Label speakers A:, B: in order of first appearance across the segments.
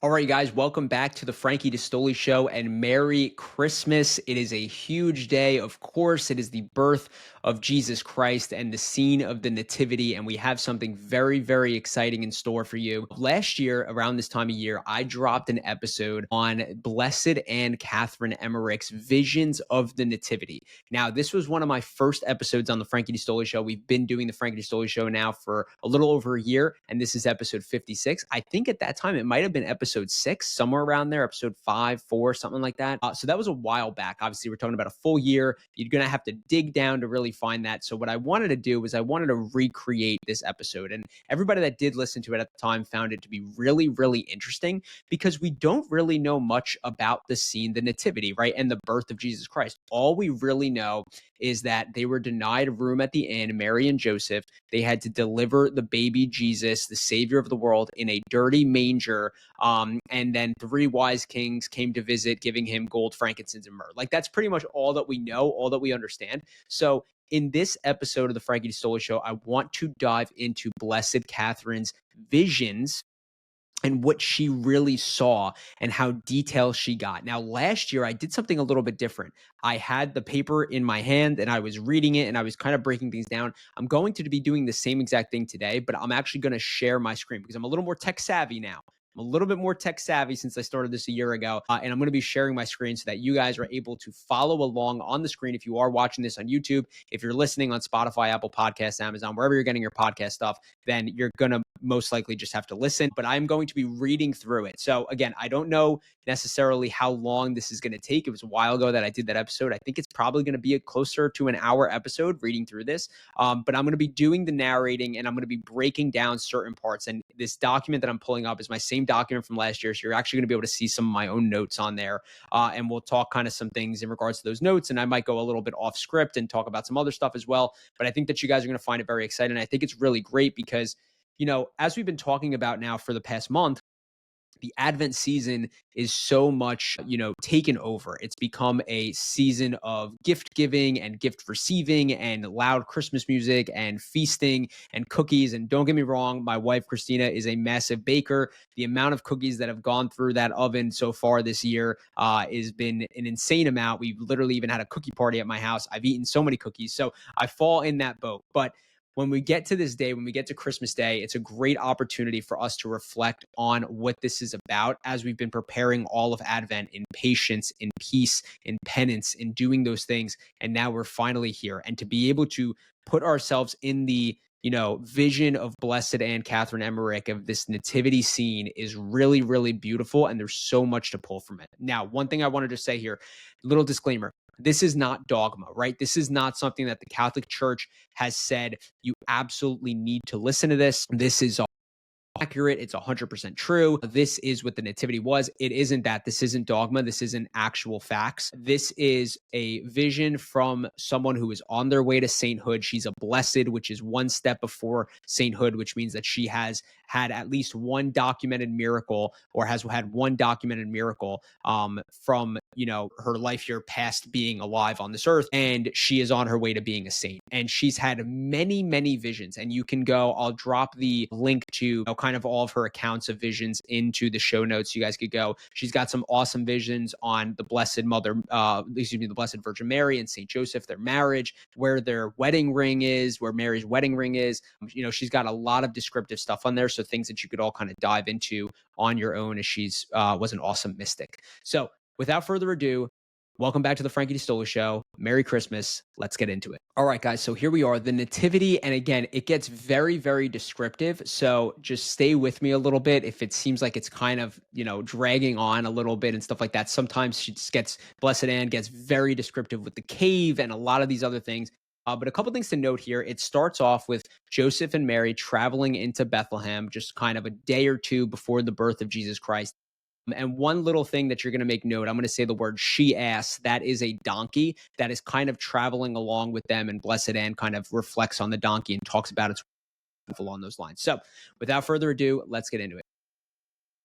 A: All right, guys, welcome back to the Frankie D'Astoli Show and Merry Christmas. It is a huge day. Of course, it is the birth of Jesus Christ and the scene of the Nativity, and we have something very, very exciting in store for you. Last year, around this time of year, I dropped an episode on Blessed Anne Catherine Emmerich's Visions of the Nativity. Now, this was one of my first episodes on the Frankie D'Astoli Show. We've been doing the Frankie D'Astoli Show now for a little over a year, and this is episode 56. I think at that time it might have been episode 6, somewhere around there, episode 5, 4, something like that. So that was a while back. Obviously, we're talking about a full year. You're going to have to dig down to really find that. So what I wanted to do was I wanted to recreate this episode. And everybody that did listen to it at the time found it to be really, really interesting because we don't really know much about the scene, the Nativity, right? And the birth of Jesus Christ. All we really know is that they were denied a room at the inn, Mary and Joseph. They had to deliver the baby Jesus, the savior of the world, in a dirty manger. And then 3 wise kings came to visit, giving him gold, frankincense, and myrrh. Like, that's pretty much all that we know, all that we understand. So in this episode of the Frankie D'Astoli Show, I want to dive into Blessed Catherine's visions and what she really saw and how detailed she got. Now, last year, I did something a little bit different. I had the paper in my hand and I was reading it and I was kind of breaking things down. I'm going to be doing the same exact thing today, but I'm actually going to share my screen because I'm a little more tech savvy now. I'm a little bit more tech savvy since I started this a year ago, and I'm going to be sharing my screen so that you guys are able to follow along on the screen if you are watching this on YouTube. If you're listening on Spotify, Apple Podcasts, Amazon, wherever you're getting your podcast stuff, then you're going to most likely just have to listen, but I'm going to be reading through it. So again, I don't know necessarily how long this is going to take. It was a while ago that I did that episode. I think it's probably going to be a closer to an hour episode reading through this. But I'm going to be doing the narrating and I'm going to be breaking down certain parts. And this document that I'm pulling up is my same document from last year. So you're actually going to be able to see some of my own notes on there. And we'll talk kind of some things in regards to those notes. And I might go a little bit off script and talk about some other stuff as well. But I think that you guys are going to find it very exciting. And I think it's really great because, you know, as we've been talking about now for the past month, the Advent season is so much, taken over. It's become a season of gift giving and gift receiving and loud Christmas music and feasting and cookies. And don't get me wrong, my wife, Christina, is a massive baker. The amount of cookies that have gone through that oven so far this year has been an insane amount. We've literally even had a cookie party at my house. I've eaten so many cookies. So I fall in that boat. But when we get to this day, when we get to Christmas Day, it's a great opportunity for us to reflect on what this is about as we've been preparing all of Advent in patience, in peace, in penance, in doing those things. And now we're finally here. And to be able to put ourselves in the vision of Blessed Anne Catherine Emmerich of this nativity scene is really, really beautiful. And there's so much to pull from it. Now, one thing I wanted to say here, little disclaimer. This is not dogma, right? This is not something that the Catholic Church has said you absolutely need to listen to this. This is accurate. It's 100% true. This is what the nativity was. It isn't that. This isn't dogma. This isn't actual facts. This is a vision from someone who is on their way to sainthood. She's a blessed, which is one step before sainthood, which means that she has had at least one documented miracle or has had one documented miracle from her life here past being alive on this earth, and she is on her way to being a saint. And she's had many, many visions, and you can go, I'll drop the link to kind of all of her accounts of visions into the show notes. You guys could go. She's got some awesome visions on the Blessed Mother, the Blessed Virgin Mary and Saint Joseph, their marriage, where their wedding ring is, where Mary's wedding ring is. She's got a lot of descriptive stuff on there, so things that you could all kind of dive into on your own, as she's was an awesome mystic. So without further ado, welcome back to the Frankie D'Astoli Show. Merry Christmas. Let's get into it. All right, guys. So here we are, the Nativity. And again, it gets very, very descriptive. So just stay with me a little bit. If it seems like it's kind of, dragging on a little bit and stuff like that, sometimes she just Blessed Anne gets very descriptive with the cave and a lot of these other things. But a couple things to note here. It starts off with Joseph and Mary traveling into Bethlehem just kind of a day or two before the birth of Jesus Christ. And one little thing that you're going to make note, I'm going to say the word she ass. That is a donkey that is kind of traveling along with them. And Blessed Anne kind of reflects on the donkey and talks about its along those lines. So without further ado, let's get into it.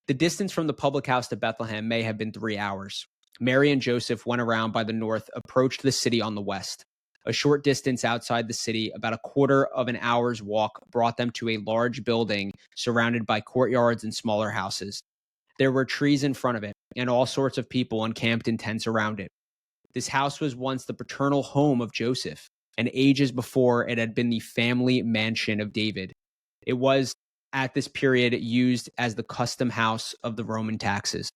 A: The distance from the public house to Bethlehem may have been 3 hours. Mary and Joseph went around by the north, approached the city on the west. A short distance outside the city, about a quarter of an hour's walk, brought them to a large building surrounded by courtyards and smaller houses. There were trees in front of it, and all sorts of people encamped in tents around it. This house was once the paternal home of Joseph, and ages before it had been the family mansion of David. It was at this period used as the custom house of the Roman taxes.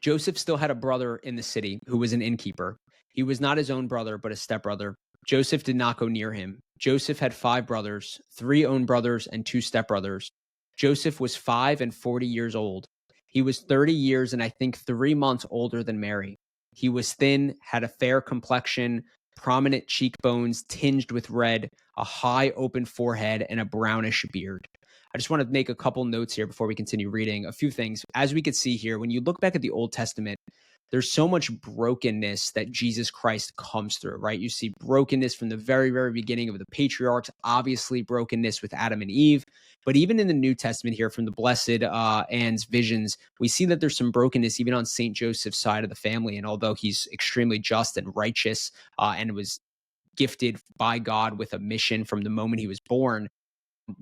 A: Joseph still had a brother in the city who was an innkeeper. He was not his own brother, but a stepbrother. Joseph did not go near him. Joseph had 5 brothers, 3 own brothers, and 2 stepbrothers. Joseph was 5 and 40 years old. He was 30 years and I think 3 months older than Mary. He was thin, had a fair complexion, prominent cheekbones tinged with red, a high open forehead, and a brownish beard. I just want to make a couple notes here before we continue reading. A few things. As we could see here, when you look back at the Old Testament, there's so much brokenness that Jesus Christ comes through, right? You see brokenness from the very, very beginning of the patriarchs, obviously brokenness with Adam and Eve. But even in the New Testament here, from the Blessed Anne's visions, we see that there's some brokenness even on St. Joseph's side of the family. And although he's extremely just and righteous and was gifted by God with a mission from the moment he was born,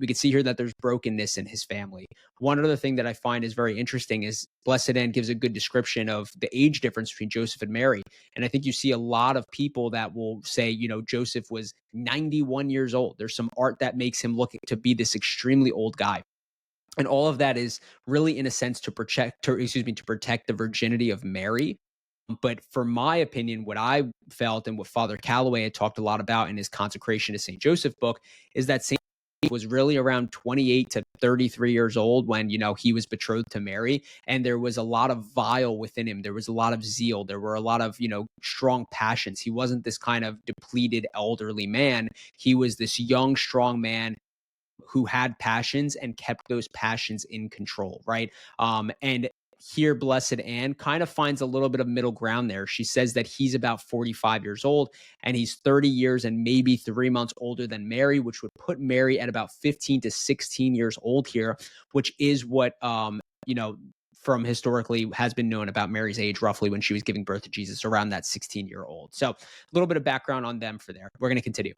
A: we can see here that there's brokenness in his family. One other thing that I find is very interesting is Blessed Anne gives a good description of the age difference between Joseph and Mary. And I think you see a lot of people that will say, Joseph was 91 years old. There's some art that makes him look to be this extremely old guy. And all of that is really, in a sense, to protect the virginity of Mary. But for my opinion, what I felt and what Father Calloway had talked a lot about in his Consecration to St. Joseph book is that St. was really around 28 to 33 years old when, he was betrothed to Mary. And there was a lot of vile within him. There was a lot of zeal. There were a lot of, strong passions. He wasn't this kind of depleted elderly man. He was this young, strong man who had passions and kept those passions in control, right? And here, Blessed Anne kind of finds a little bit of middle ground there. She says that he's about 45 years old and he's 30 years and maybe 3 months older than Mary, which would put Mary at about 15 to 16 years old here, which is what, from historically has been known about Mary's age roughly when she was giving birth to Jesus, around that 16-year-old. So a little bit of background on them for there. We're going to continue.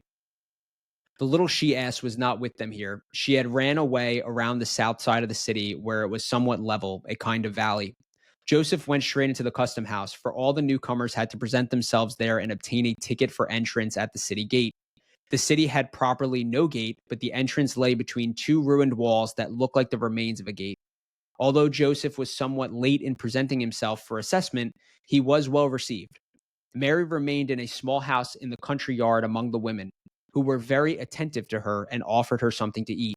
A: The little she-ass was not with them here. She had ran away around the south side of the city where it was somewhat level, a kind of valley. Joseph went straight into the custom house, for all the newcomers had to present themselves there and obtain a ticket for entrance at the city gate. The city had properly no gate, but the entrance lay between 2 ruined walls that looked like the remains of a gate. Although Joseph was somewhat late in presenting himself for assessment, he was well received. Mary remained in a small house in the country yard among the women, who were very attentive to her and offered her something to eat.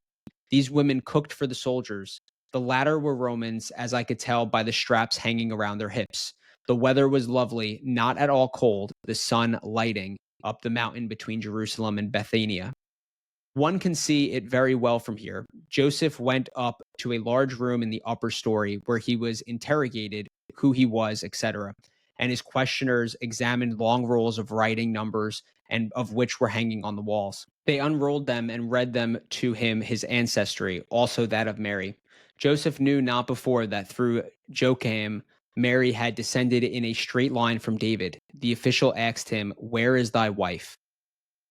A: These women cooked for the soldiers. The latter were Romans, as I could tell by the straps hanging around their hips. The weather was lovely, not at all cold, the sun lighting up the mountain between Jerusalem and Bethania. One can see it very well from here. Joseph went up to a large room in the upper story where he was interrogated, who he was, etc. And his questioners examined long rolls of writing numbers and of which were hanging on the walls. They unrolled them and read them to him his ancestry, also that of Mary. Joseph knew not before that through Joachim, Mary had descended in a straight line from David. The official asked him, "Where is thy wife?"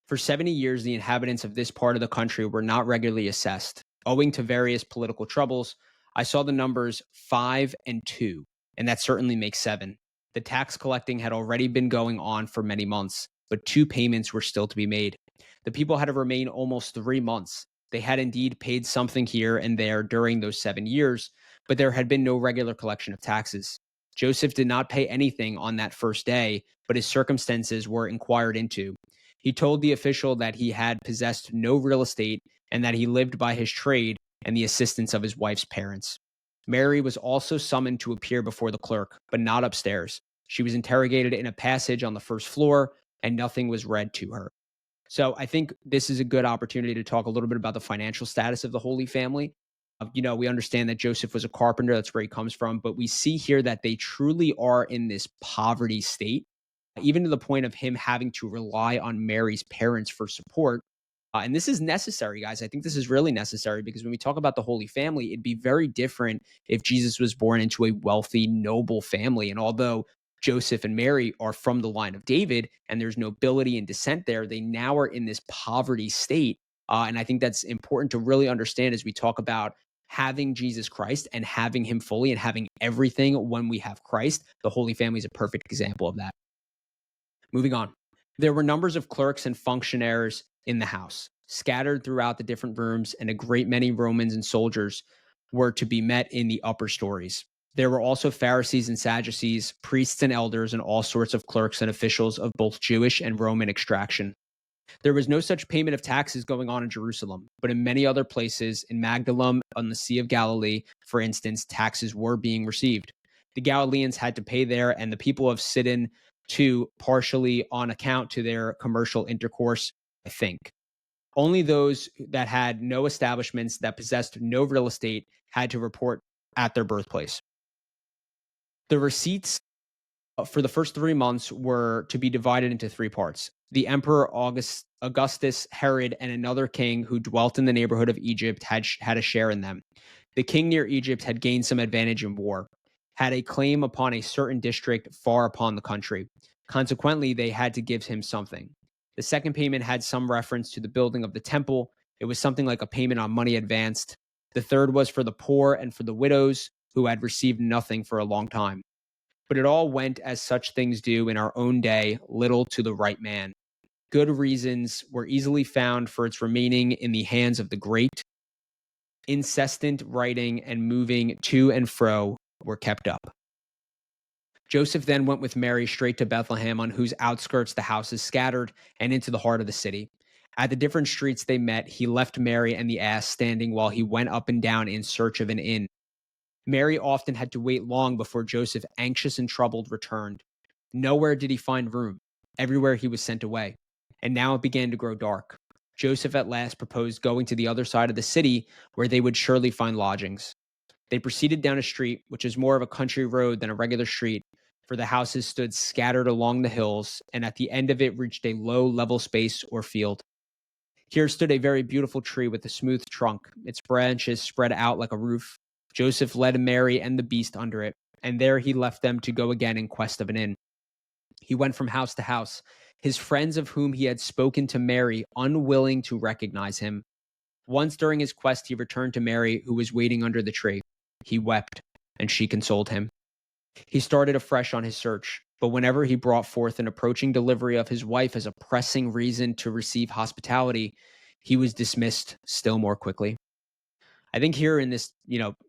A: For 70 years, the inhabitants of this part of the country were not regularly assessed. Owing to various political troubles, I saw the numbers 5 and 2, and that certainly makes 7. The tax collecting had already been going on for many months, but 2 payments were still to be made. The people had to remain almost 3 months. They had indeed paid something here and there during those 7 years, but there had been no regular collection of taxes. Joseph did not pay anything on that first day, but his circumstances were inquired into. He told the official that he had possessed no real estate and that he lived by his trade and the assistance of his wife's parents. Mary was also summoned to appear before the clerk, but not upstairs. She was interrogated in a passage on the first floor, and nothing was read to her. So I think this is a good opportunity to talk a little bit about the financial status of the Holy Family. We understand that Joseph was a carpenter. That's where he comes from. But we see here that they truly are in this poverty state, even to the point of him having to rely on Mary's parents for support. And this is necessary, guys. I think this is really necessary because when we talk about the Holy Family, it'd be very different if Jesus was born into a wealthy, noble family. And although Joseph and Mary are from the line of David and there's nobility and descent there, they now are in this poverty state. And I think that's important to really understand as we talk about having Jesus Christ and having him fully and having everything when we have Christ. The Holy Family is a perfect example of that. Moving on. There were numbers of clerks and functionaries in the house, scattered throughout the different rooms, and a great many Romans and soldiers were to be met in the upper stories. There were also Pharisees and Sadducees, priests and elders, and all sorts of clerks and officials of both Jewish and Roman extraction. There was no such payment of taxes going on in Jerusalem, but in many other places, in Magdalene, on the Sea of Galilee, for instance, taxes were being received. The Galileans had to pay there, and the people of Sidon too, partially on account to their commercial intercourse, I think. Only those that had no establishments, that possessed no real estate, had to report at their birthplace. The receipts for the first 3 months were to be divided into 3 parts. The emperor Augustus, Herod, and another king who dwelt in the neighborhood of Egypt had a share in them. The king near Egypt had gained some advantage in war, had a claim upon a certain district far upon the country. Consequently, they had to give him something. The second payment had some reference to the building of the temple. It was something like a payment on money advanced. The third was for the poor and for the widows who had received nothing for a long time. But it all went as such things do in our own day, little to the right man. Good reasons were easily found for its remaining in the hands of the great. Incessant writing and moving to and fro were kept up. Joseph then went with Mary straight to Bethlehem, on whose outskirts the houses scattered, and into the heart of the city. At the different streets they met, he left Mary and the ass standing while he went up and down in search of an inn. Mary often had to wait long before Joseph, anxious and troubled, returned. Nowhere did he find room. Everywhere he was sent away. And now it began to grow dark. Joseph at last proposed going to the other side of the city, where they would surely find lodgings. They proceeded down a street, which is more of a country road than a regular street, for the houses stood scattered along the hills, and at the end of it reached a low, level space or field. Here stood a very beautiful tree with a smooth trunk, its branches spread out like a roof. Joseph led Mary and the beast under it, and there he left them to go again in quest of an inn. He went from house to house, his friends of whom he had spoken to Mary, unwilling to recognize him. Once during his quest he returned to Mary, who was waiting under the tree. He wept, and she consoled him. He started afresh on his search, but whenever he brought forth an approaching delivery of his wife as a pressing reason to receive hospitality, he was dismissed still more quickly. I think here in this,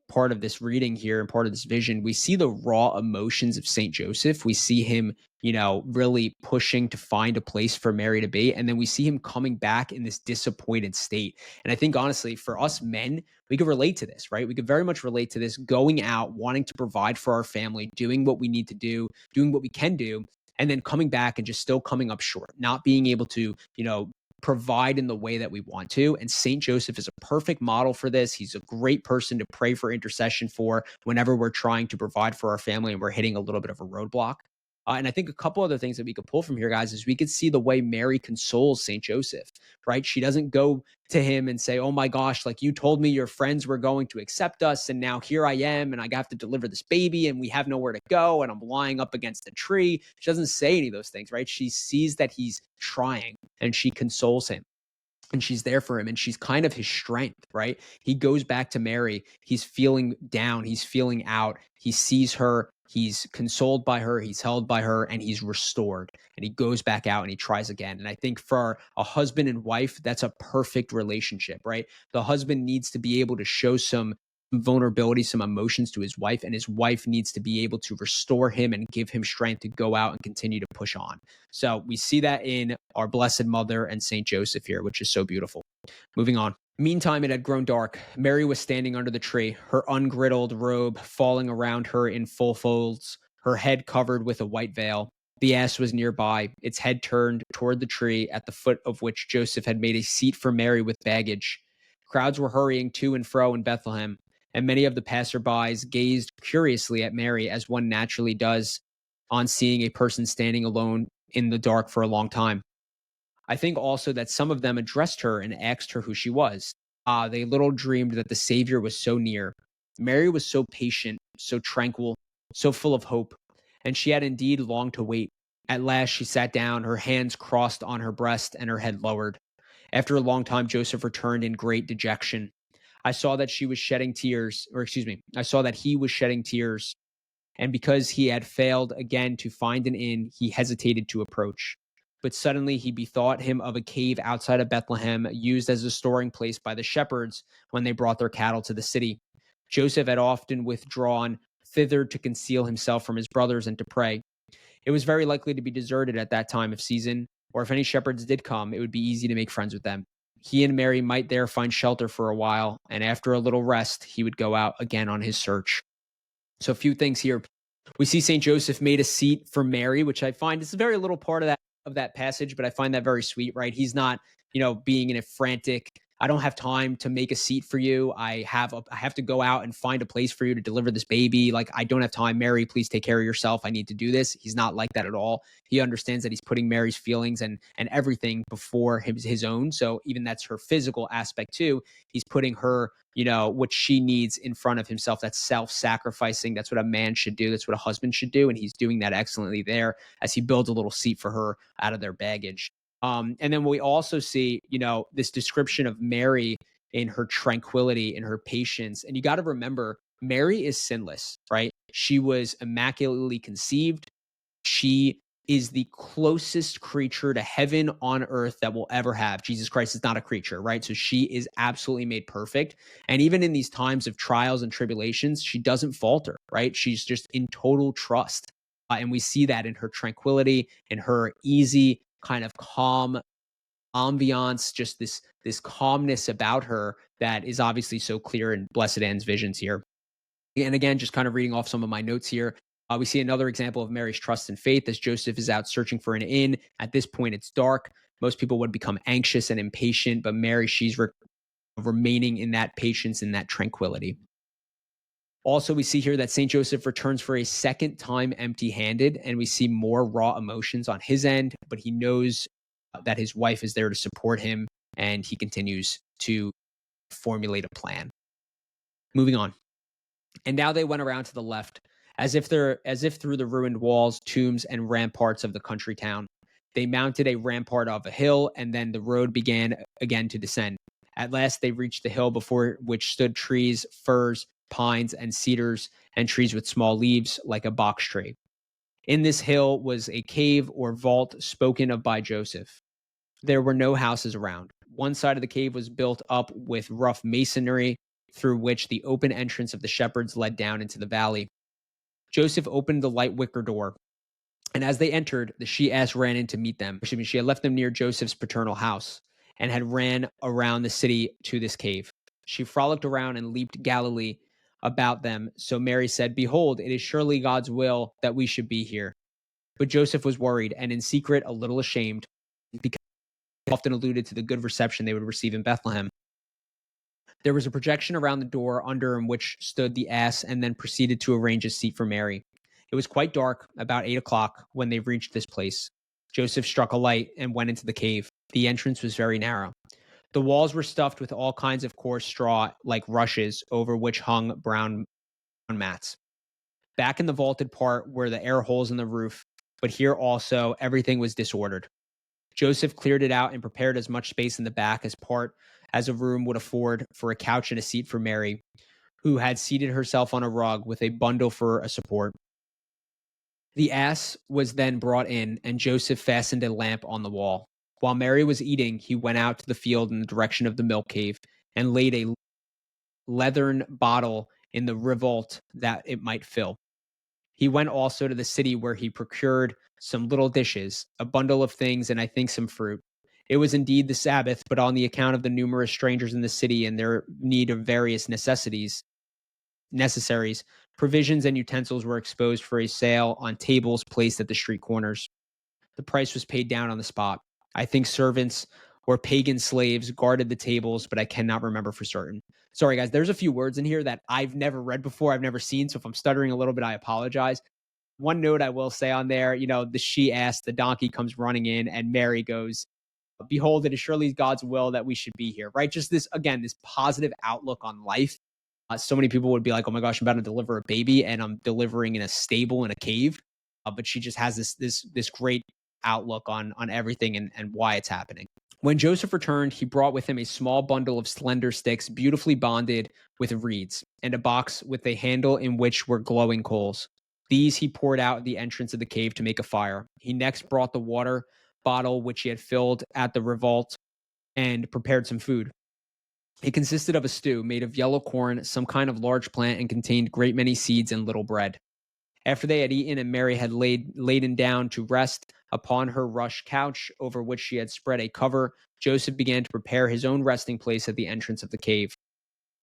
A: part of this reading here and part of this vision, we see the raw emotions of Saint Joseph. We see him, really pushing to find a place for Mary to be. And then we see him coming back in this disappointed state. And I think, honestly, for us men, we could relate to this, right? We could very much relate to this, going out, wanting to provide for our family, doing what we need to do, doing what we can do, and then coming back and just still coming up short, not being able to, provide in the way that we want to. And Saint Joseph is a perfect model for this. He's a great person to pray for intercession for whenever we're trying to provide for our family and we're hitting a little bit of a roadblock. And I think a couple other things that we could pull from here, guys, is we could see the way Mary consoles Saint Joseph, right? She doesn't go to him and say, oh my gosh, like you told me your friends were going to accept us, and now here I am, and I have to deliver this baby, and we have nowhere to go, and I'm lying up against a tree. She doesn't say any of those things, right? She sees that he's trying, and she consoles him. And she's there for him, and she's kind of his strength, right? He goes back to Mary. He's feeling down. He's feeling out. He sees her. He's consoled by her. He's held by her, and he's restored. And he goes back out and he tries again. And I think for a husband and wife, that's a perfect relationship, right? The husband needs to be able to show some vulnerability, some emotions to his wife, and his wife needs to be able to restore him and give him strength to go out and continue to push on. So we see that in our Blessed Mother and Saint Joseph here, which is so beautiful. Moving on. Meantime, it had grown dark. Mary was standing under the tree, her ungirdled robe falling around her in full folds, her head covered with a white veil. The ass was nearby, its head turned toward the tree, at the foot of which Joseph had made a seat for Mary with baggage. Crowds were hurrying to and fro in Bethlehem, and many of the passerbys gazed curiously at Mary, as one naturally does on seeing a person standing alone in the dark for a long time. I think also that some of them addressed her and asked her who she was. They little dreamed that the Savior was so near. Mary was so patient, so tranquil, so full of hope, and she had indeed longed to wait. At last she sat down, her hands crossed on her breast and her head lowered. After a long time, Joseph returned in great dejection. I saw that she was shedding tears, or excuse me, I saw that he was shedding tears. And because he had failed again to find an inn, he hesitated to approach. But suddenly he bethought him of a cave outside of Bethlehem, used as a storing place by the shepherds when they brought their cattle to the city. Joseph had often withdrawn thither to conceal himself from his brothers and to pray. It was very likely to be deserted at that time of season, or if any shepherds did come, it would be easy to make friends with them. He and Mary might there find shelter for a while, and after a little rest, he would go out again on his search. So a few things here. We see St. Joseph made a seat for Mary, which I find is a very little part of that passage, but I find that very sweet, right? He's not, being in a frantic, I don't have time to make a seat for you. I have to go out and find a place for you to deliver this baby. Like, I don't have time. Mary, please take care of yourself. I need to do this. He's not like that at all. He understands that he's putting Mary's feelings and everything before his own. So even that's her physical aspect too. He's putting her, what she needs in front of himself. That's self-sacrificing. That's what a man should do. That's what a husband should do. And he's doing that excellently there as he builds a little seat for her out of their baggage. And then we also see, this description of Mary in her tranquility, in her patience. And you got to remember, Mary is sinless, right? She was immaculately conceived. She is the closest creature to heaven on earth that we'll ever have. Jesus Christ is not a creature, right? So she is absolutely made perfect. And even in these times of trials and tribulations, she doesn't falter, right? She's just in total trust. And we see that in her tranquility, in her easy, kind of calm ambiance, just this calmness about her that is obviously so clear in Blessed Anne's visions here. And again, just kind of reading off some of my notes here. We see another example of Mary's trust and faith as Joseph is out searching for an inn. At this point, it's dark. Most people would become anxious and impatient, but Mary, she's remaining in that patience and that tranquility. Also, we see here that St. Joseph returns for a second time empty-handed, and we see more raw emotions on his end, but he knows that his wife is there to support him, and he continues to formulate a plan. Moving on. And now they went around to the left, as if through the ruined walls, tombs, and ramparts of the country town. They mounted a rampart of a hill, and then the road began again to descend. At last they reached the hill before which stood trees, firs, pines, and cedars, and trees with small leaves like a box tree. In this hill was a cave or vault spoken of by Joseph. There were no houses around. One side of the cave was built up with rough masonry, through which the open entrance of the shepherds led down into the valley. Joseph opened the light wicker door, and as they entered, the she-ass ran in to meet them. She had left them near Joseph's paternal house and had ran around the city to this cave. She frolicked around and leaped Galilee about them. So Mary said, "Behold, it is surely God's will that we should be here." But Joseph was worried and in secret a little ashamed, because he often alluded to the good reception they would receive in Bethlehem. There was a projection around the door under which stood the ass, and then proceeded to arrange a seat for Mary. It was quite dark, about 8 o'clock, when they reached this place. Joseph struck a light and went into the cave. The entrance was very narrow. The walls were stuffed with all kinds of coarse straw, like rushes, over which hung brown mats. Back in the vaulted part were the air holes in the roof, but here also everything was disordered. Joseph cleared it out and prepared as much space in the back as a room would afford for a couch and a seat for Mary, who had seated herself on a rug with a bundle for a support. The ass was then brought in, and Joseph fastened a lamp on the wall. While Mary was eating, he went out to the field in the direction of the milk cave and laid a leathern bottle in the revolt that it might fill. He went also to the city, where he procured some little dishes, a bundle of things, and I think some fruit. It was indeed the Sabbath, but on the account of the numerous strangers in the city and their need of various necessaries, provisions and utensils were exposed for a sale on tables placed at the street corners. The price was paid down on the spot. I think servants or pagan slaves guarded the tables, but I cannot remember for certain. Sorry, guys, there's a few words in here that I've never read before, I've never seen, so if I'm stuttering a little bit, I apologize. One note I will say on there, the she-ass, the donkey comes running in, and Mary goes, "Behold, it is surely God's will that we should be here," right? Just this, again, this positive outlook on life. So many people would be like, "Oh my gosh, I'm about to deliver a baby, and I'm delivering in a stable in a cave." But she just has this great outlook on everything and why it's happening. When Joseph returned, he brought with him a small bundle of slender sticks, beautifully bonded with reeds, and a box with a handle in which were glowing coals. These he poured out at the entrance of the cave to make a fire. He next brought the water bottle which he had filled at the revolt and prepared some food. It consisted of a stew made of yellow corn, some kind of large plant, and contained great many seeds and little bread. After they had eaten and Mary had laden down to rest upon her rush couch, over which she had spread a cover, Joseph began to prepare his own resting place at the entrance of the cave.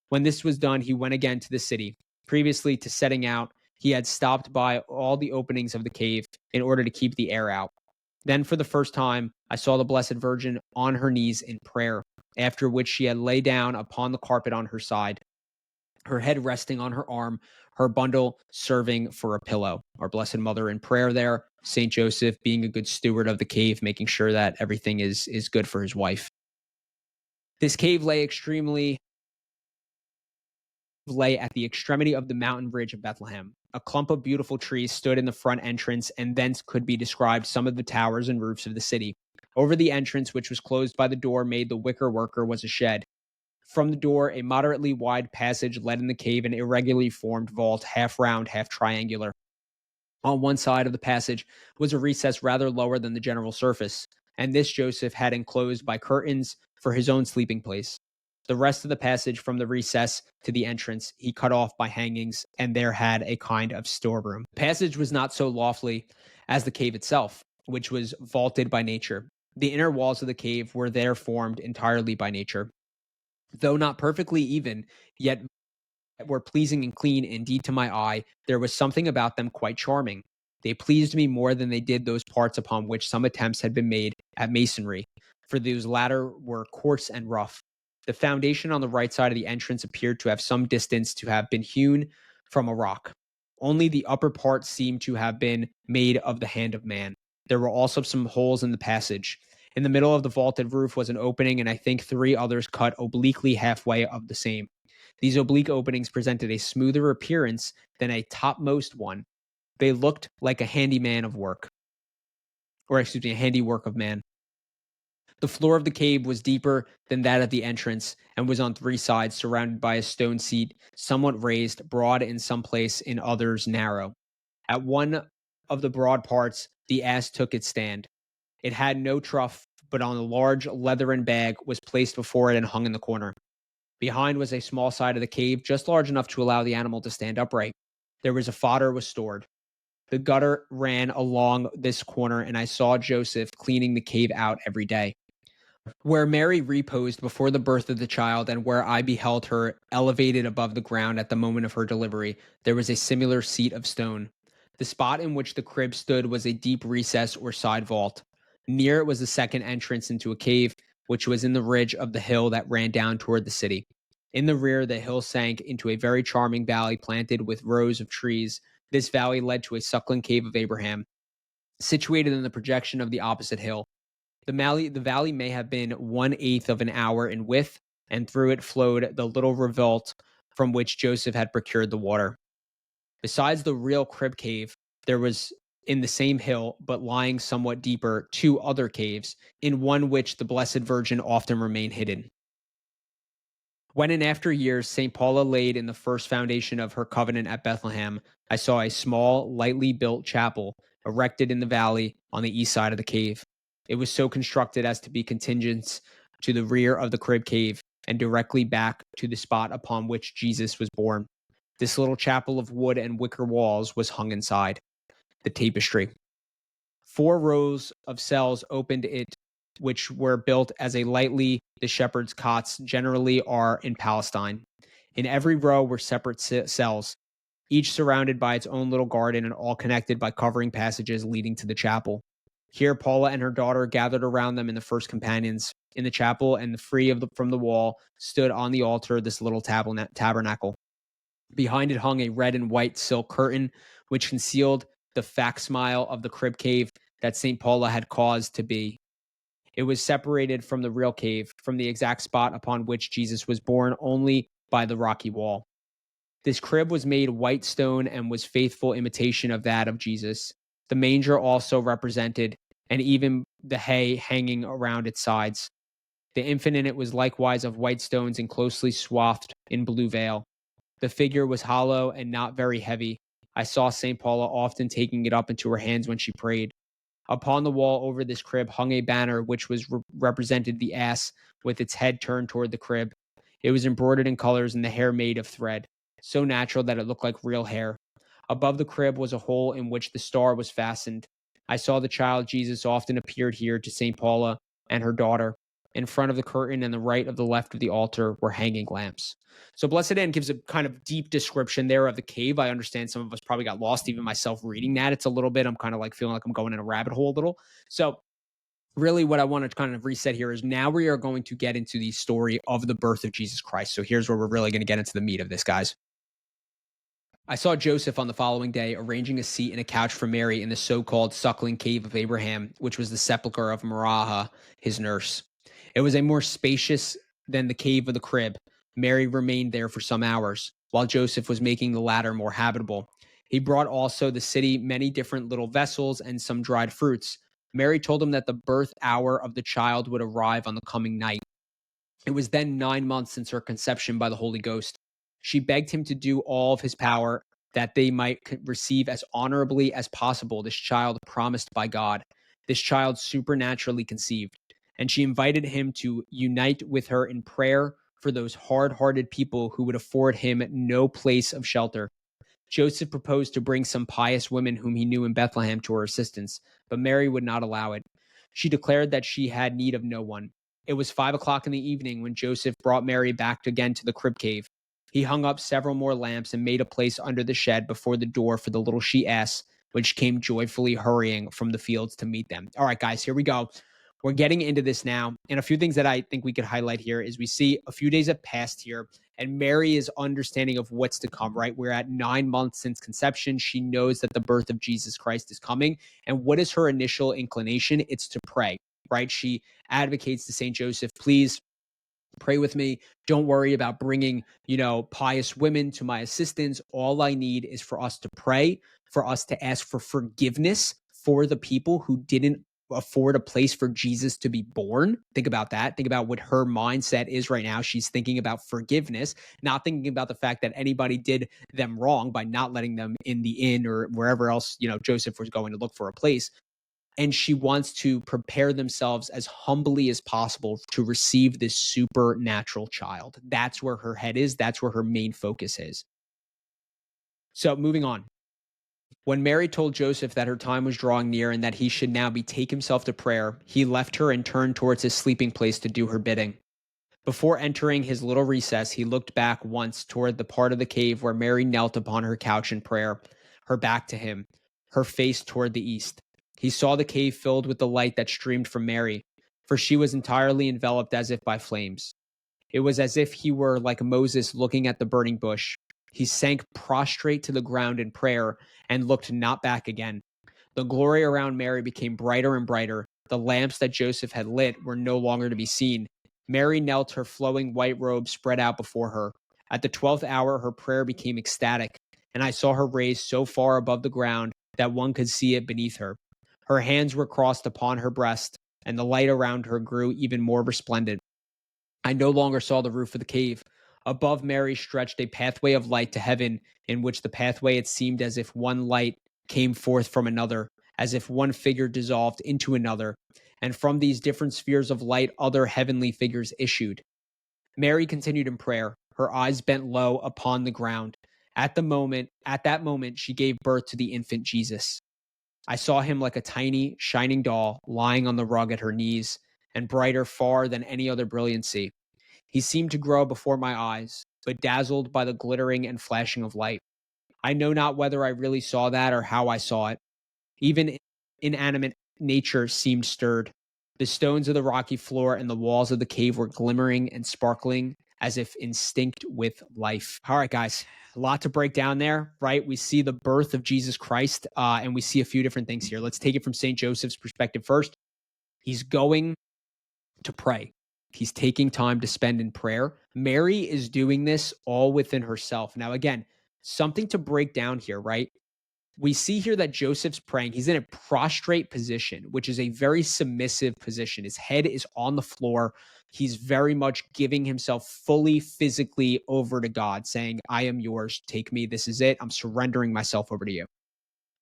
A: When this was done, he went again to the city. Previously to setting out, he had stopped by all the openings of the cave in order to keep the air out. Then, for the first time, I saw the Blessed Virgin on her knees in prayer, after which she had lay down upon the carpet on her side, her head resting on her arm, her bundle serving for a pillow. Our Blessed Mother in prayer there, Saint Joseph being a good steward of the cave, making sure that everything is good for his wife. This cave lay at the extremity of the mountain ridge of Bethlehem. A clump of beautiful trees stood in the front entrance, and thence could be described some of the towers and roofs of the city. Over the entrance, which was closed by the door made the wicker worker, was a shed. From the door, a moderately wide passage led in the cave, an irregularly formed vault, half round, half triangular. On one side of the passage was a recess rather lower than the general surface, and this Joseph had enclosed by curtains for his own sleeping place. The rest of the passage from the recess to the entrance he cut off by hangings, and there had a kind of storeroom. The passage was not so lofty as the cave itself, which was vaulted by nature. The inner walls of the cave were there formed entirely by nature. Though not perfectly even, yet were pleasing and clean indeed to my eye, there was something about them quite charming. They pleased me more than they did those parts upon which some attempts had been made at masonry, for those latter were coarse and rough. The foundation on the right side of the entrance appeared to have some distance to have been hewn from a rock. Only the upper part seemed to have been made of the hand of man. There were also some holes in the passage. In the middle of the vaulted roof was an opening, and I think 3 others cut obliquely halfway of the same. These oblique openings presented a smoother appearance than a topmost one. They looked like a handyman of work, a handiwork of man. The floor of the cave was deeper than that of the entrance, and was on 3 sides, surrounded by a stone seat, somewhat raised, broad in some place, in others narrow. At one of the broad parts, the ass took its stand. It had no trough, but on a large leathern bag was placed before it and hung in the corner. Behind was a small side of the cave, just large enough to allow the animal to stand upright. There was a fodder was stored. The gutter ran along this corner, and I saw Joseph cleaning the cave out every day. Where Mary reposed before the birth of the child, and where I beheld her elevated above the ground at the moment of her delivery, there was a similar seat of stone. The spot in which the crib stood was a deep recess or side vault. Near it was the second entrance into a cave, which was in the ridge of the hill that ran down toward the city. In the rear, the hill sank into a very charming valley planted with rows of trees. This valley led to a suckling cave of Abraham, situated in the projection of the opposite hill. The valley may have been 1/8 of an hour in width, and through it flowed the little revolt from which Joseph had procured the water. Besides the real crib cave, there was in the same hill, but lying somewhat deeper, 2 other caves, in one which the Blessed Virgin often remained hidden. When in after years St. Paula laid in the first foundation of her covenant at Bethlehem, I saw a small, lightly built chapel erected in the valley on the east side of the cave. It was so constructed as to be contingent to the rear of the crib cave and directly back to the spot upon which Jesus was born. This little chapel of wood and wicker walls was hung inside the tapestry. 4 rows of cells opened it, which were built as a lightly the shepherd's cots generally are in Palestine. In every row were separate cells, each surrounded by its own little garden and all connected by covering passages leading to the chapel. Here Paula and her daughter gathered around them in the first companions. In the chapel, and from the wall, stood on the altar this little tabernacle. Behind it hung a red and white silk curtain, which concealed the facsimile of the crib cave that St. Paula had caused to be. It was separated from the real cave, from the exact spot upon which Jesus was born, only by the rocky wall. This crib was made white stone and was faithful imitation of that of Jesus. The manger also represented, and even the hay hanging around its sides. The infant in it was likewise of white stones and closely swathed in blue veil. The figure was hollow and not very heavy. I saw St. Paula often taking it up into her hands when she prayed. Upon the wall over this crib hung a banner which represented the ass with its head turned toward the crib. It was embroidered in colors and the hair made of thread, so natural that it looked like real hair. Above the crib was a hole in which the star was fastened. I saw the child Jesus often appeared here to St. Paula and her daughter. In front of the curtain and the right of the left of the altar were hanging lamps. So Blessed Anne gives a kind of deep description there of the cave. I understand some of us probably got lost, even myself reading that. It's a little bit, I'm kind of like feeling like I'm going in a rabbit hole a little. So really what I want to kind of reset here is now we are going to get into the story of the birth of Jesus Christ. So here's where we're really going to get into the meat of this, guys. I saw Joseph on the following day arranging a seat and a couch for Mary in the so-called suckling cave of Abraham, which was the sepulchre of Maraha, his nurse. It was a more spacious than the cave of the crib. Mary remained there for some hours, while Joseph was making the latter more habitable. He brought also the city many different little vessels and some dried fruits. Mary told him that the birth hour of the child would arrive on the coming night. It was then 9 months since her conception by the Holy Ghost. She begged him to do all of his power that they might receive as honorably as possible this child promised by God, this child supernaturally conceived. And she invited him to unite with her in prayer for those hard-hearted people who would afford him no place of shelter. Joseph proposed to bring some pious women whom he knew in Bethlehem to her assistance, but Mary would not allow it. She declared that she had need of no one. It was 5 o'clock in the evening when Joseph brought Mary back again to the crib cave. He hung up several more lamps and made a place under the shed before the door for the little she ass, which came joyfully hurrying from the fields to meet them. All right, guys, here we go. We're getting into this now. And a few things that I think we could highlight here is we see a few days have passed here, and Mary is understanding of what's to come, right? We're at 9 months since conception. She knows that the birth of Jesus Christ is coming. And what is her initial inclination? It's to pray, right? She advocates to St. Joseph, please pray with me. Don't worry about bringing, pious women to my assistance. All I need is for us to pray, for us to ask for forgiveness for the people who didn't afford a place for Jesus to be born. Think about that. Think about what her mindset is right now. She's thinking about forgiveness, not thinking about the fact that anybody did them wrong by not letting them in the inn or wherever else, Joseph was going to look for a place. And she wants to prepare themselves as humbly as possible to receive this supernatural child. That's where her head is. That's where her main focus is. So moving on. When Mary told Joseph that her time was drawing near and that he should now betake himself to prayer, he left her and turned towards his sleeping place to do her bidding. Before entering his little recess, he looked back once toward the part of the cave where Mary knelt upon her couch in prayer, her back to him, her face toward the east. He saw the cave filled with the light that streamed from Mary, for she was entirely enveloped as if by flames. It was as if he were like Moses looking at the burning bush. He sank prostrate to the ground in prayer and looked not back again. The glory around Mary became brighter and brighter. The lamps that Joseph had lit were no longer to be seen. Mary knelt, her flowing white robe spread out before her. At the 12th hour, her prayer became ecstatic, and I saw her raised so far above the ground that one could see it beneath her. Her hands were crossed upon her breast, and the light around her grew even more resplendent. I no longer saw the roof of the cave. Above Mary stretched a pathway of light to heaven, in which the pathway it seemed as if one light came forth from another, as if one figure dissolved into another, and from these different spheres of light other heavenly figures issued. Mary continued in prayer, her eyes bent low upon the ground. At that moment, she gave birth to the infant Jesus. I saw him like a tiny, shining doll lying on the rug at her knees, and brighter far than any other brilliancy. He seemed to grow before my eyes, but dazzled by the glittering and flashing of light. I know not whether I really saw that or how I saw it. Even inanimate nature seemed stirred. The stones of the rocky floor and the walls of the cave were glimmering and sparkling as if instinct with life. All right, guys, a lot to break down there, right? We see the birth of Jesus Christ, and we see a few different things here. Let's take it from St. Joseph's perspective first. He's going to pray. He's taking time to spend in prayer. Mary is doing this all within herself. Now, again, something to break down here, right? We see here that Joseph's praying. He's in a prostrate position, which is a very submissive position. His head is on the floor. He's very much giving himself fully physically over to God, saying, I am yours. Take me. This is it. I'm surrendering myself over to you.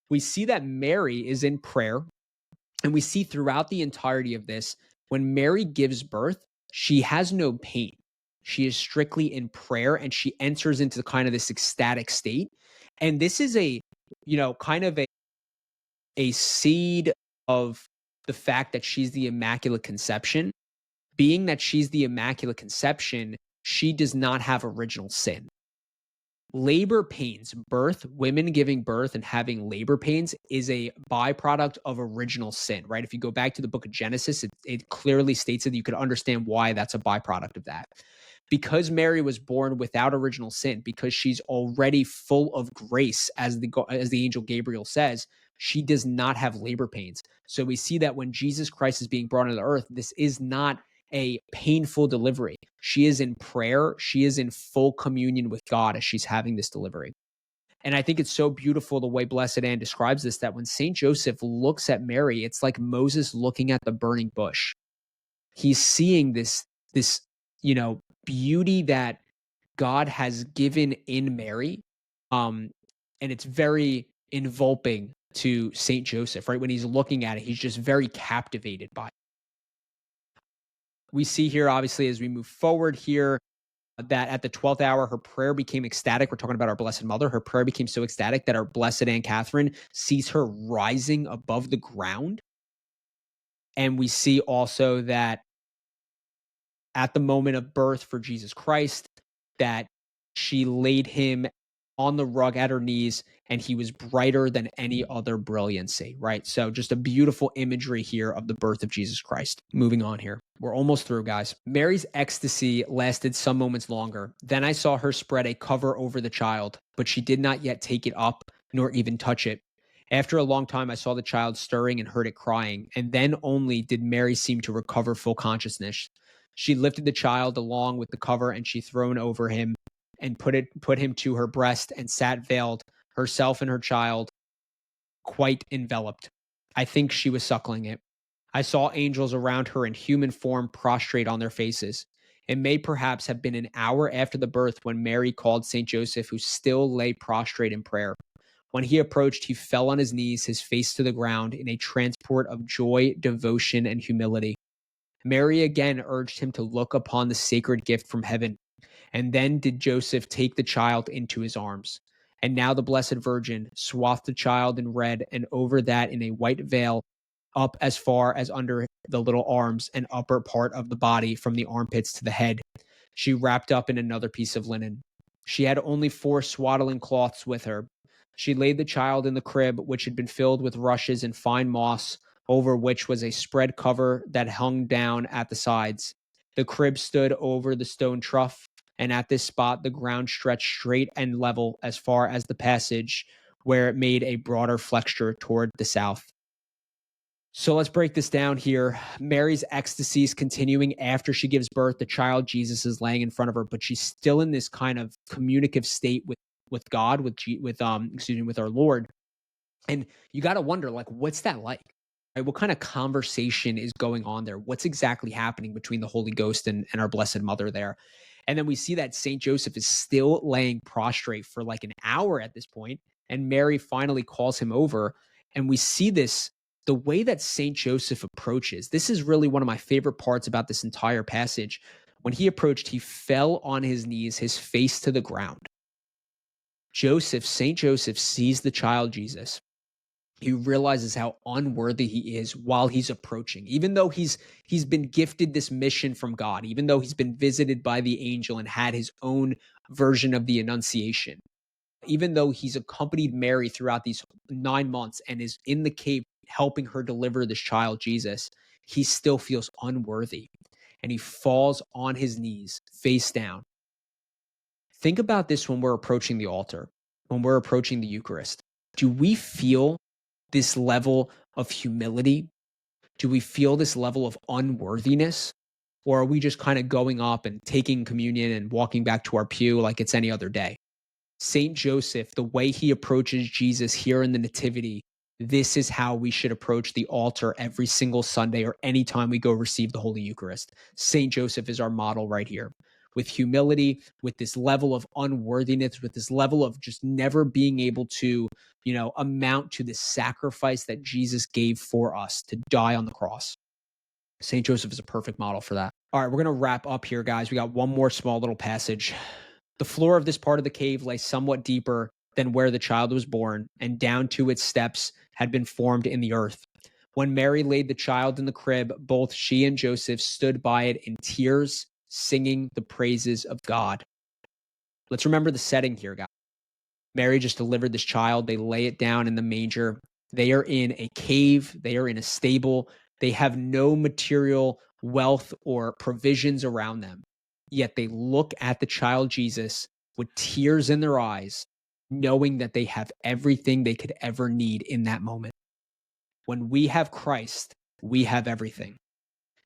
A: We see that Mary is in prayer. And we see throughout the entirety of this, when Mary gives birth, she has no pain. She is strictly in prayer and she enters into kind of this ecstatic state. And this is kind of a seed of the fact that she's the Immaculate Conception. Being that she's the Immaculate Conception, she does not have original sin. Labor pains, birth, women giving birth and having labor pains is a byproduct of original sin, right? If you go back to the book of Genesis, it clearly states that you could understand why that's a byproduct of that. Because Mary was born without original sin, because she's already full of grace, as the angel Gabriel says, she does not have labor pains. So we see that when Jesus Christ is being brought into the earth, this is not a painful delivery. She is in prayer. She is in full communion with God as she's having this delivery. And I think it's so beautiful the way Blessed Anne describes this, that when St. Joseph looks at Mary, it's like Moses looking at the burning bush. He's seeing this beauty that God has given in Mary. And it's very enveloping to St. Joseph, right? When he's looking at it, he's just very captivated by it. We see here, obviously, as we move forward here, that at the 12th hour, her prayer became ecstatic. We're talking about our Blessed Mother. Her prayer became so ecstatic that our Blessed Anne Catherine sees her rising above the ground. And we see also that at the moment of birth for Jesus Christ, that she laid him on the rug at her knees, and he was brighter than any other brilliancy, right? So just a beautiful imagery here of the birth of Jesus Christ. Moving on here. We're almost through, guys. Mary's ecstasy lasted some moments longer. Then I saw her spread a cover over the child, but she did not yet take it up, nor even touch it. After a long time, I saw the child stirring and heard it crying, and then only did Mary seem to recover full consciousness. She lifted the child along with the cover, and she thrown over him and put him to her breast and sat veiled, herself and her child quite enveloped. I think she was suckling it. I saw angels around her in human form prostrate on their faces. It may perhaps have been an hour after the birth when Mary called St. Joseph, who still lay prostrate in prayer. When he approached, he fell on his knees, his face to the ground, in a transport of joy, devotion, and humility. Mary again urged him to look upon the sacred gift from heaven. And then did Joseph take the child into his arms. And now the Blessed Virgin swathed the child in red, and over that in a white veil, up as far as under the little arms and upper part of the body, from the armpits to the head. She wrapped up in another piece of linen. She had only 4 swaddling cloths with her. She laid the child in the crib, which had been filled with rushes and fine moss, over which was a spread cover that hung down at the sides. The crib stood over the stone trough, and at this spot the ground stretched straight and level as far as the passage, where it made a broader flexure toward the south. So let's break this down here. Mary's ecstasy is continuing after she gives birth. The child Jesus is laying in front of her, but she's still in this kind of communicative state with God, with our Lord. And you got to wonder, like, what's that like? Right? What kind of conversation is going on there? What's exactly happening between the Holy Ghost and our Blessed Mother there? And then we see that St. Joseph is still laying prostrate for like an hour at this point, and Mary finally calls him over. And we see this, the way that St. Joseph approaches. This is really one of my favorite parts about this entire passage. When he approached, he fell on his knees, his face to the ground. St. Joseph sees the child Jesus. He realizes how unworthy he is while he's approaching. Even though he's been gifted this mission from God, even though he's been visited by the angel and had his own version of the Annunciation, even though he's accompanied Mary throughout these 9 months and is in the cave helping her deliver this child Jesus, he still feels unworthy. And he falls on his knees, face down. Think about this when we're approaching the altar, when we're approaching the Eucharist. Do we feel this level of humility? Do we feel this level of unworthiness? Or are we just kind of going up and taking communion and walking back to our pew like it's any other day? Saint Joseph, the way he approaches Jesus here in the Nativity, this is how we should approach the altar every single Sunday or anytime we go receive the Holy Eucharist. Saint Joseph is our model right here. With humility, with this level of unworthiness, with this level of just never being able to, amount to the sacrifice that Jesus gave for us to die on the cross. Saint Joseph is a perfect model for that. All right, we're going to wrap up here, guys. We got one more small little passage. The floor of this part of the cave lay somewhat deeper than where the child was born, and down to its steps had been formed in the earth. When Mary laid the child in the crib, both she and Joseph stood by it in tears, singing the praises of God. Let's remember the setting here, guys. Mary just delivered this child. They lay it down in the manger. They are in a cave. They are in a stable. They have no material wealth or provisions around them. Yet they look at the child Jesus with tears in their eyes, knowing that they have everything they could ever need in that moment. When we have Christ, we have everything.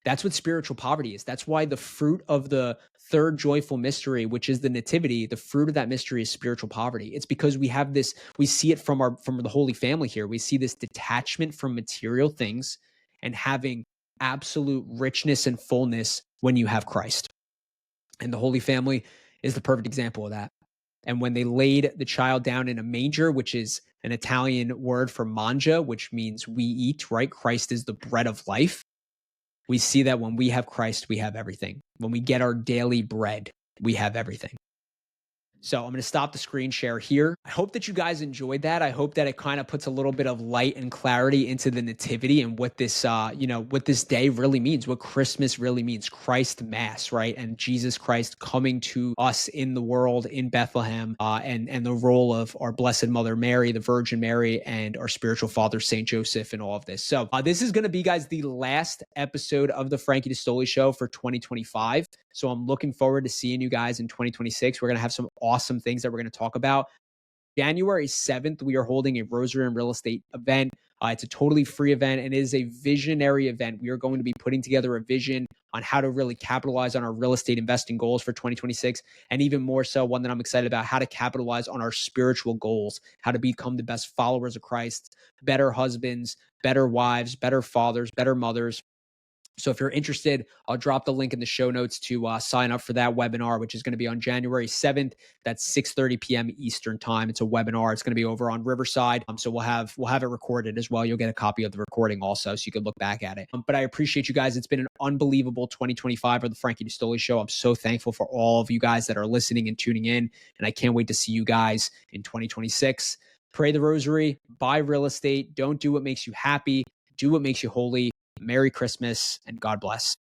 A: That's what spiritual poverty is. That's why the fruit of the third joyful mystery, which is the Nativity, the fruit of that mystery is spiritual poverty. It's because we have this, we see it from the Holy Family here. We see this detachment from material things and having absolute richness and fullness when you have Christ. And the Holy Family is the perfect example of that. And when they laid the child down in a manger, which is an Italian word for mangia, which means we eat, right? Christ is the bread of life. We see that when we have Christ, we have everything. When we get our daily bread, we have everything. So I'm going to stop the screen share here. I hope that you guys enjoyed that. I hope that it kind of puts a little bit of light and clarity into the Nativity and what this, what this day really means, what Christmas really means, Christ Mass, right? And Jesus Christ coming to us in the world in Bethlehem, and the role of our Blessed Mother Mary, the Virgin Mary, and our spiritual father, Saint Joseph, and all of this. So this is going to be, guys, the last episode of the Frankie D'Astoli Show for 2025. So I'm looking forward to seeing you guys in 2026. We're going to have some awesome things that we're going to talk about. January 7th, we are holding a Rosary and Real Estate event. It's a totally free event and it is a visionary event. We are going to be putting together a vision on how to really capitalize on our real estate investing goals for 2026. And even more so, one that I'm excited about, how to capitalize on our spiritual goals, how to become the best followers of Christ, better husbands, better wives, better fathers, better mothers. So if you're interested, I'll drop the link in the show notes to sign up for that webinar, which is going to be on January 7th. That's 6:30 p.m. Eastern time. It's a webinar. It's going to be over on Riverside. So we'll have it recorded as well. You'll get a copy of the recording also, so you can look back at it. But I appreciate you guys. It's been an unbelievable 2025 of the Frankie D'Astoli Show. I'm so thankful for all of you guys that are listening and tuning in, and I can't wait to see you guys in 2026. Pray the rosary, buy real estate. Don't do what makes you happy. Do what makes you holy. Merry Christmas and God bless.